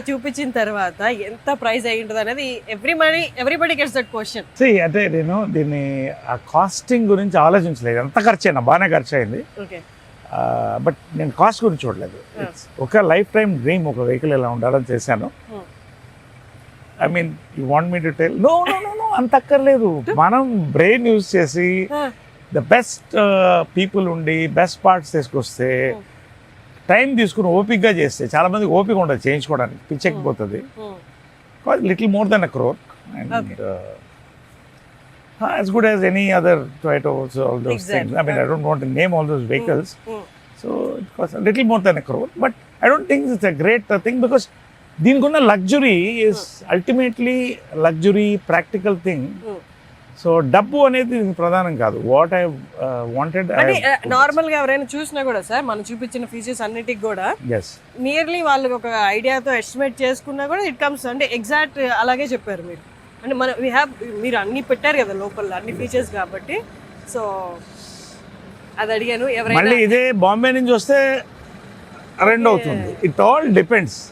చూపించిన తర్వాత ఎంత ప్రైస్ అయి ఉంటుంది అనేది ఎవ్రీబడి గెట్స్ దట్ క్వశ్చన్. అంటే నేను దీన్ని ఆ కాస్టింగ్ గురించి ఆలోచించలేదు. ఎంత ఖర్చు అయినా బాగానే ఖర్చు అయింది, ఓకే. బట్ నేను కాస్ట్ గురించి చూడలేదు. ఒక లైఫ్ టైం డ్రీమ్, ఒక వెహికల్ ఎలా ఉండాలని చేశాను. I mean you want me to tell? No no no no, అంత అక్కర్లేదు. మనం బ్రెయిన్ యూజ్ చేసి ద బెస్ట్ పీపుల్ ఉండి బెస్ట్ పార్ట్స్ తీసుకొస్తే, టైం తీసుకుని ఓపిక్గా చేస్తే, చాలా మందికి ఓపిక ఉండదు చేయించుకోవడానికి, పిచ్చెక్కిపోతుంది. Little more than a crore and as good as any other Toyota, also all those things. I mean, I don't want to name all those vehicles. So it costs a little more than a crore, but I don't think it's a great thing because దీనికున్న luxury is ultimately luxury, practical thing. So డబ్బు అనేది ప్రధానం కాదు. What I wanted అంటే నార్మల్గా ఎవరైనా చూసినా కూడా sir మనం చూపించిన ఫీచర్స్ అన్నిటికి కూడా నియర్లీ వాళ్ళు ఒక ఐడియాతో ఎస్టిమేట్ చేసుకున్నా కూడా ఇట్ కమ్స్ అంటే ఎగ్జాక్ట్ అలాగే చెప్పారు మీరు. అంటే మన మీరు అన్ని పెట్టారు కదా లోపల అన్ని ఫీచర్స్ కాబట్టి, సో అది అడిగాను. ఎవరైనా ఇదే బాంబే నుంచి వస్తే 2 అవుతుంది. It all depends.